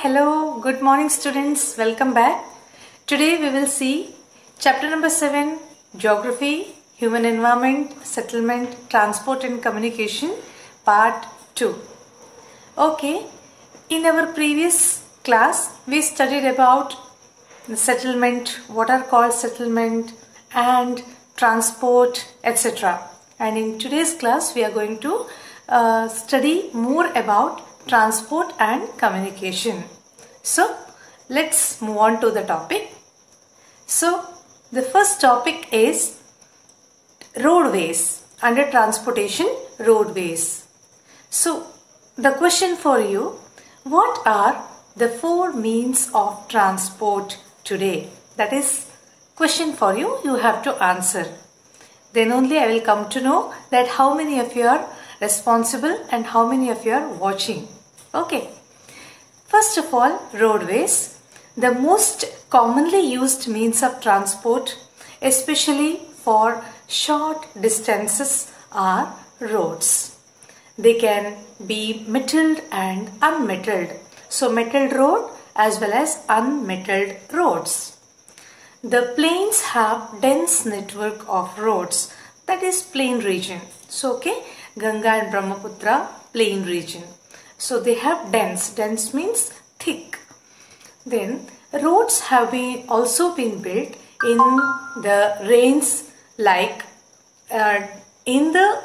Hello, good morning students, welcome back. Today we will see chapter number 7, Geography, Human Environment, Settlement, Transport and Communication, part 2. Okay, in our previous class we studied about the settlement, what are called settlement and transport, etc. And in today's class we are going to study more about transport and communication. So let's move on to the topic. So the first topic is roadways. Under transportation, roadways. So the question for you, what are the 4 means of transport today? That is question for you, you have to answer. Then only I will come to know that how many of you are responsible and how many of you are watching. Okay. First of all, roadways. The most commonly used means of transport, especially for short distances, are roads. They can be metalled and unmetalled. So metalled road as well as unmetalled roads. The plains have dense network of roads, that is plain region. So okay, Ganga and Brahmaputra plain region. So they have dense means thick. Then roads have also been built in the rains, like in the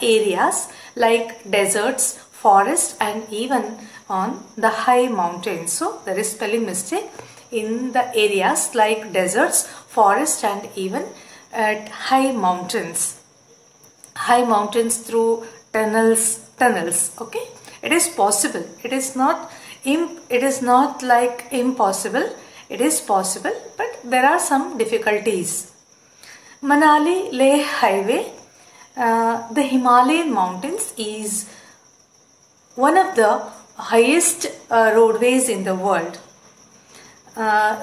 areas like deserts, forests and even on the high mountains. So there is spelling mistake. In the areas like deserts, forests and even at high mountains. High mountains through tunnels. Okay, it is possible. It is not like impossible. It is possible, but there are some difficulties. Manali Leh highway, the Himalayan mountains, is one of the highest roadways in the world.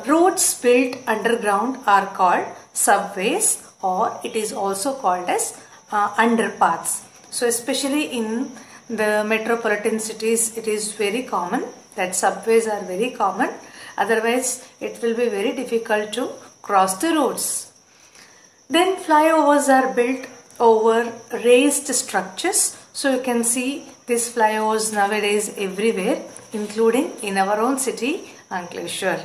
Roads built underground are called subways, or it is also called as underpaths. So especially in the metropolitan cities, it is very common that subways are very common. Otherwise, it will be very difficult to cross the roads. Then flyovers are built over raised structures. So you can see these flyovers nowadays everywhere, including in our own city, Ankleshwar.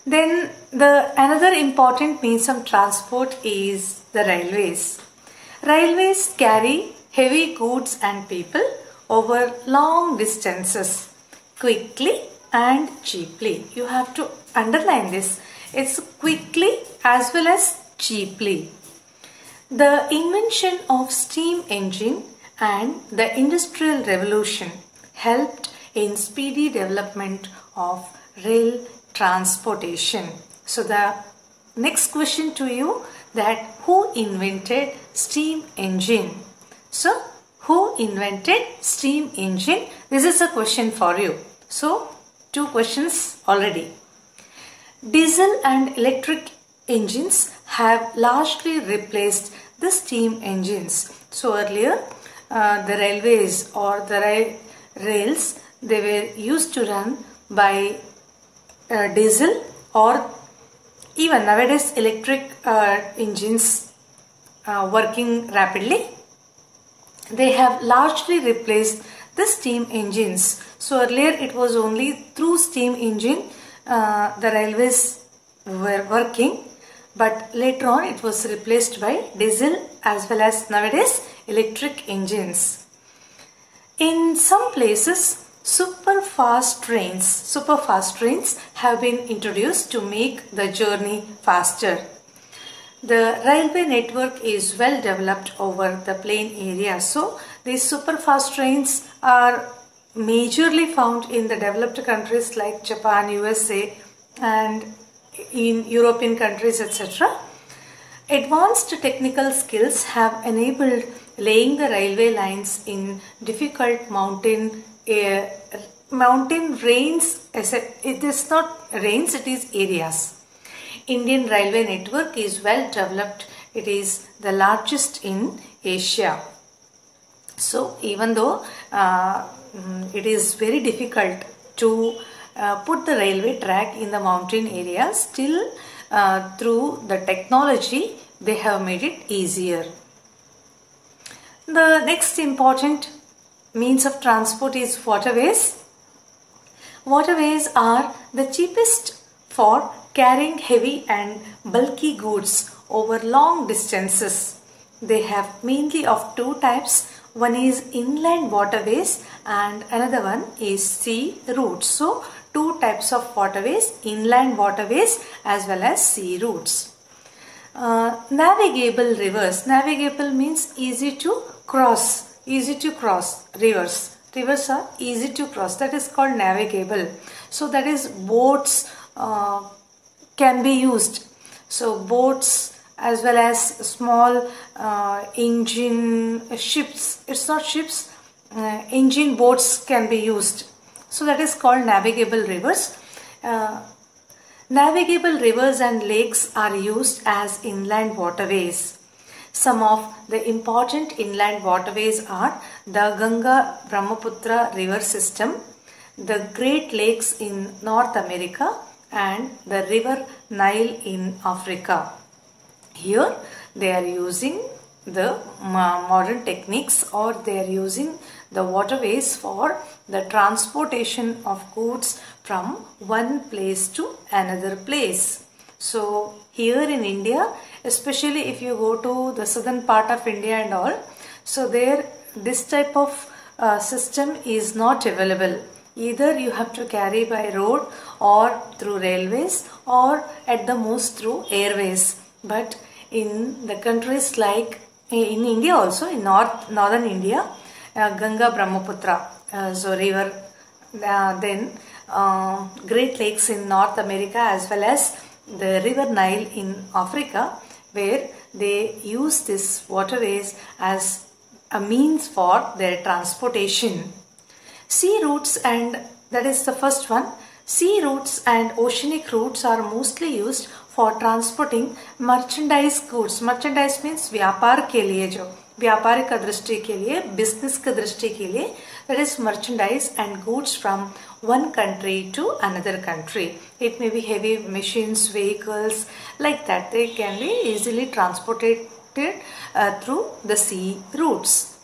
Then another important means of transport is the railways. Railways carry heavy goods and people over long distances quickly and cheaply. You have to underline this. It's quickly as well as cheaply. The invention of steam engine and the Industrial Revolution helped in speedy development of rail transportation. So the next question to you, that who invented steam engine? So who invented steam engine? This is a question for you. So 2 questions already. Diesel and electric engines have largely replaced the steam engines. So earlier the railways or the rails, they were used to run by diesel or even nowadays electric engines working rapidly. They have largely replaced the steam engines. So earlier it was only through steam engine the railways were working, but later on it was replaced by diesel as well as nowadays electric engines. In some places, super fast trains have been introduced to make the journey faster. The railway network is well developed over the plain area. So these super fast trains are majorly found in the developed countries like Japan, USA and in European countries, etc. Advanced technical skills have enabled laying the railway lines in difficult mountain ranges. It is not ranges, it is areas. Indian railway network is well developed. It is the largest in Asia. So even though it is very difficult to put the railway track in the mountain areas. Still, through the technology, they have made it easier. The next important means of transport is waterways. Waterways are the cheapest for carrying heavy and bulky goods over long distances. They have mainly of two types. One is inland waterways and another one is sea routes. So, two types of waterways, inland waterways as well as sea routes. Navigable rivers. Navigable means easy to cross rivers. Rivers are easy to cross. That is called navigable. So, that is boats can be used. So, boats as well as small engine ships. It's not ships. Engine boats can be used. So that is called navigable rivers. Navigable rivers and lakes are used as inland waterways. Some of the important inland waterways are the Ganga Brahmaputra river system, the Great Lakes in North America and the river Nile in Africa. Here they are using the modern techniques, or they are using the waterways for the transportation of goods from one place to another place. So here in India, especially if you go to the southern part of India and all, so there this type of system is not available. Either you have to carry by road or through railways or at the most through airways. But in the countries like in India also, in northern India, Ganga Brahmaputra, so river, then Great Lakes in North America as well as the river Nile in Africa, where they use these waterways as a means for their transportation. Sea routes, and that is the first one. Sea routes and oceanic routes are mostly used for transporting merchandise goods. Merchandise means व्यापार के लिए, जो व्यापारिक दृष्टि के लिए, business की दृष्टि के लिए, that is merchandise and goods from one country to another country. It may be heavy machines, vehicles, like that. They can be easily transported through the sea routes.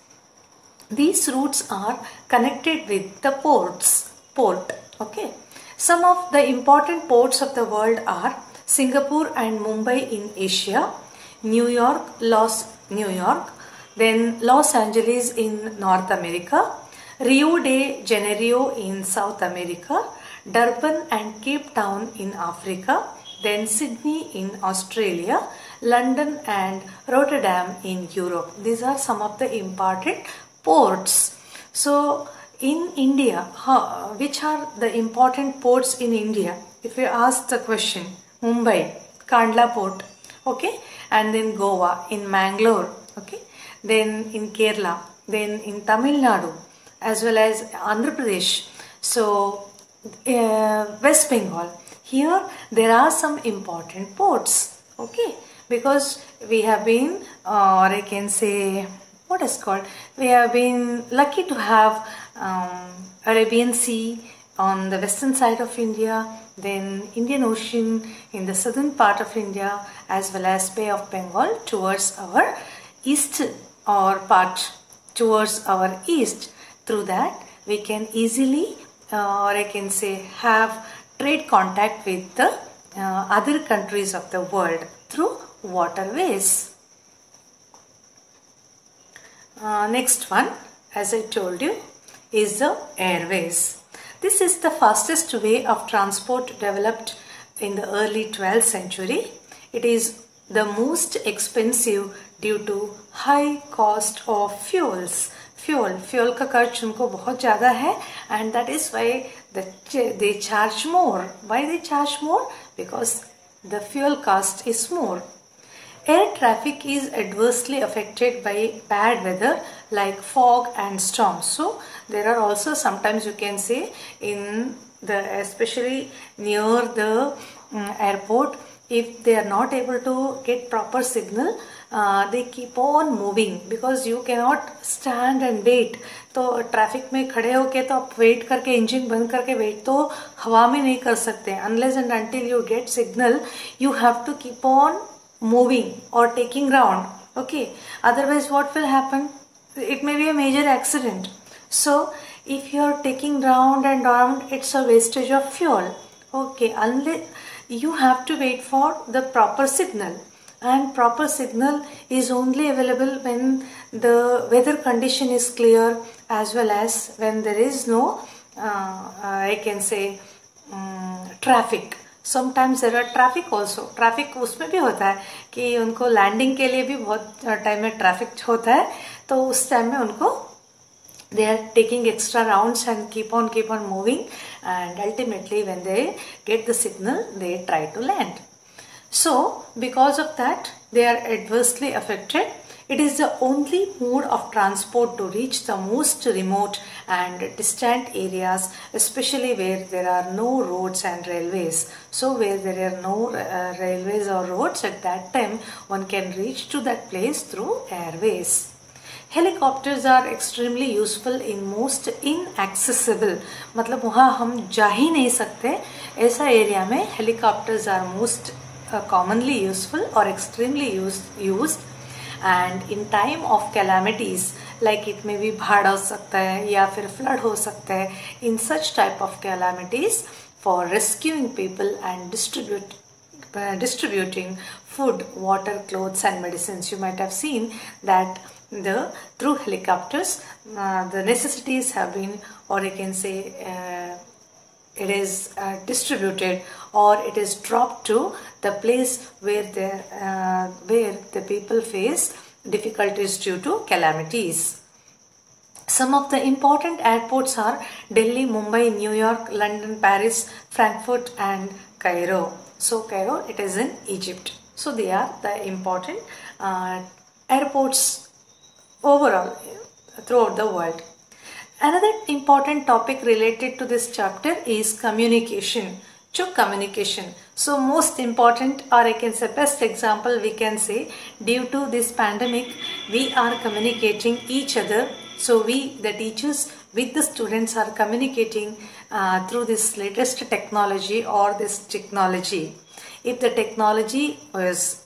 These routes are connected with the port. Okay. Some of the important ports of the world are Singapore and Mumbai in Asia, New York, then Los Angeles in North America, Rio de Janeiro in South America, Durban and Cape Town in Africa, then Sydney in Australia, London and Rotterdam in Europe. These are some of the important ports. So in India, which are the important ports in India? If you ask the question, Mumbai, Kandla port, okay, and then Goa in Mangalore, okay, then in Kerala, then in Tamil Nadu, as well as Andhra Pradesh, so West Bengal. Here there are some important ports, okay, because we have been, or I can say, what is called, we have been lucky to have Arabian Sea on the western side of India, then Indian Ocean in the southern part of India, as well as Bay of Bengal towards our east, or part towards our east. Through that we can easily, or I can say, have trade contact with the other countries of the world through waterways. Next one, as I told you, is the airways. This is the fastest way of transport developed in the early 12th century. It is the most expensive due to high cost of fuels. Fuel का खर्च उनको बहुत ज़्यादा है, and that is why they charge more. Why they charge more? Because the fuel cost is more. Air traffic is adversely affected by bad weather like fog and storms. So there are also sometimes, you can say, in the, especially near the airport, if they are not able to get proper signal, they keep on moving because you cannot stand and wait. तो traffic में खड़े होके तो आप wait करके engine बंद करके wait तो हवा में नहीं कर सकते. Unless and until you get signal you have to keep on moving or taking ground. Okay, otherwise what will happen? It may be a major accident. So if you are taking round and round, it's a wastage of fuel. Okay, unless you have to wait for the proper signal, and proper signal is only available when the weather condition is clear, as well as when there is no I can say traffic. Sometimes there are traffic also. Traffic उसमें भी होता है कि उनको landing के लिए भी बहुत टाइम में ट्रैफिक होता है, तो उस टाइम में उनको they are taking extra rounds and keep on moving, and ultimately when they get the signal they try to land. So because of that they are adversely affected. It is the only mode of transport to reach the most remote and distant areas, especially where there are no roads and railways. So where there are no railways or roads, at that time one can reach to that place through airways. Helicopters are extremely useful in most inaccessible, मतलब वहाँ हम जा ही नहीं सकते ऐसा area में helicopters are most commonly useful or extremely used. And in time of calamities, like it may be बाढ़ हो सकता है या फिर flood हो सकता है, in such type of calamities, for rescuing people and distributing food, water, clothes and medicines. You might have seen that through helicopters the necessities have been, or you can say it is distributed, or it is dropped to the place where the people face difficulties due to calamities. Some of the important airports are Delhi, Mumbai, New York, London, Paris, Frankfurt and Cairo. So Cairo, it is in Egypt. So they are the important airports overall throughout the world. Another important topic related to this chapter is communication. Communication. So most important, or I can say best example we can say, due to this pandemic we are communicating each other. So we, the teachers with the students, are communicating through this latest technology or this technology. If the technology was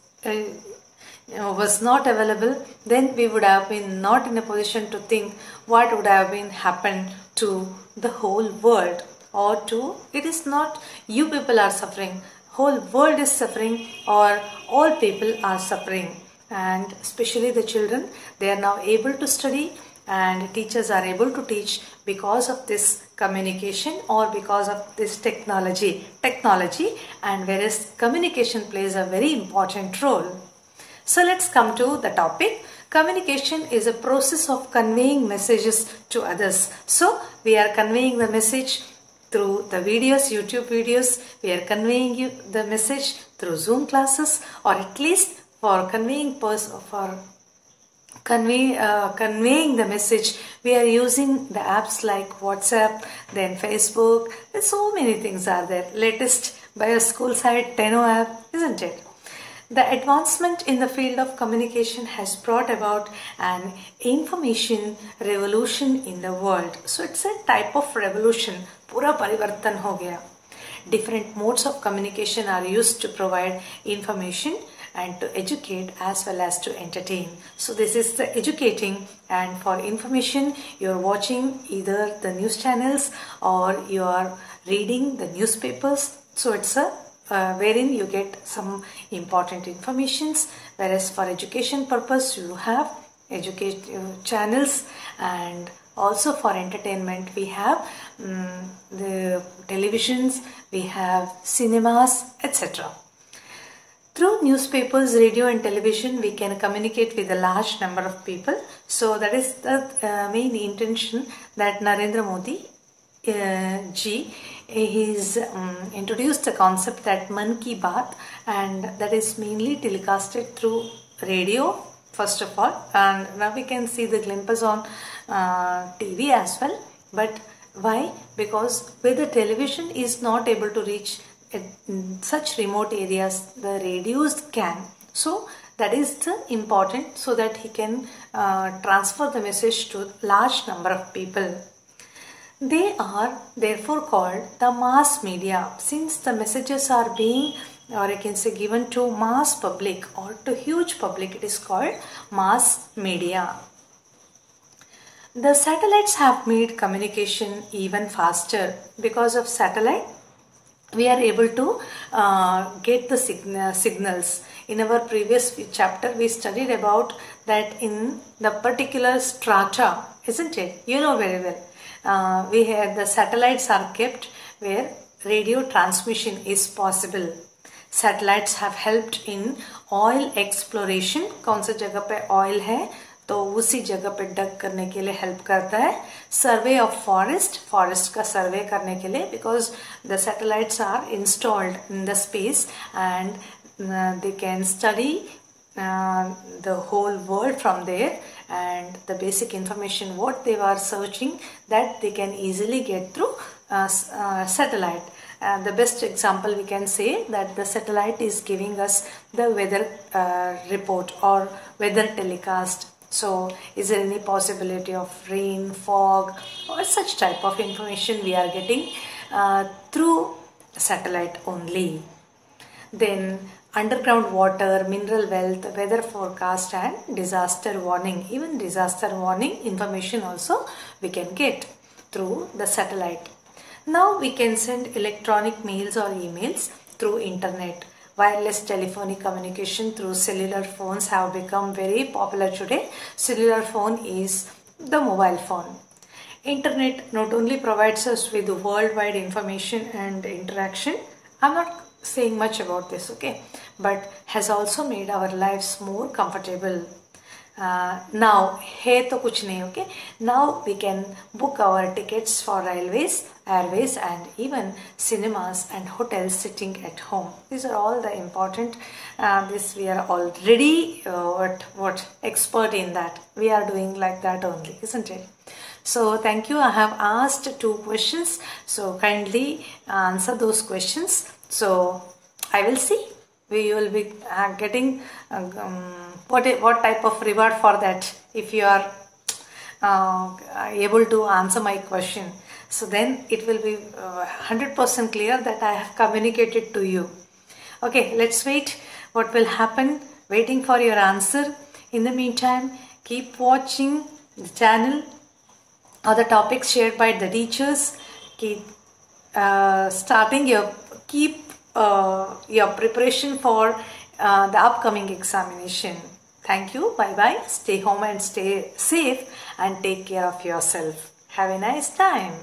not available, then we would have been not in a position to think what would have been happened to the whole world, or to, it is not you people are suffering, whole world is suffering, or all people are suffering. And especially the children, they are now able to study and teachers are able to teach because of this communication or because of this technology, and whereas communication plays a very important role. So let's come to the topic. Communication is a process of conveying messages to others. So we are conveying the message through the videos, YouTube videos. We are conveying you the message through Zoom classes, or at least for conveying conveying the message, we are using the apps like WhatsApp, then Facebook. There's so many things are there. Latest by a school site, Tenno app, isn't it? The advancement in the field of communication has brought about an information revolution in the world. So it's a type of revolution. पूरा परिवर्तन हो गया. Different modes of communication are used to provide information and to educate as well as to entertain. So this is the educating, and for information you are watching either the news channels or you are reading the newspapers. So it's a wherein you get some important informations, whereas for education purpose you have educative channels, and also for entertainment we have the televisions, we have cinemas, etc. Through newspapers, radio and television we can communicate with a large number of people. So that is the main intention that Narendra Modi he's introduced the concept that Man Ki Baat, and that is mainly telecasted through radio first of all, and now we can see the glimpses on TV as well. But why? Because where the television is not able to reach in such remote areas the radios can. So that is the important, so that he can transfer the message to large number of people. They are therefore called the mass media, since the messages are being, or I can say, given to mass public or to huge public. It is called mass media. The satellites have made communication even faster. Because of satellite, we are able to get the signals. In our previous chapter, we studied about that in the particular strata, isn't it? You know very well. We have the satellites are kept where radio transmission is possible. Satellites have helped in oil exploration. कौन सी जगह पे oil है तो उसी जगह पे डग करने के लिए हेल्प करता है. सर्वे ऑफ फॉरेस्ट का सर्वे करने के लिए, because the satellites are installed in the space and they can study the whole world from there, and the basic information what they were searching, that they can easily get through satellite. The best example we can say that the satellite is giving us the weather report or weather telecast. So is there any possibility of rain, fog, or such type of information we are getting through satellite only. Then underground water, mineral wealth, weather forecast and disaster warning. Even disaster warning information also we can get through the satellite. Now we can send electronic mails or emails through internet. Wireless telephonic communication through cellular phones have become very popular today. Cellular phone is the mobile phone. Internet not only provides us with worldwide information and interaction, I'm not saying much about this, okay, but has also made our lives more comfortable. Now है तो कुछ नहीं, okay. Now we can book our tickets for railways, airways and even cinemas and hotels sitting at home. These are all the important, this we are already what expert in that. We are doing like that only, isn't it? So thank you. I have asked 2 questions, so kindly answer those questions. So I will see. We will be getting what type of reward for that if you are able to answer my question. So then it will be 100% clear that I have communicated to you. Okay, let's wait what will happen. Waiting for your answer. In the meantime, keep watching the channel or the topics shared by the teachers. Keep keep your preparation for the upcoming examination. Thank you. Bye bye. Stay home and stay safe and take care of yourself. Have a nice time.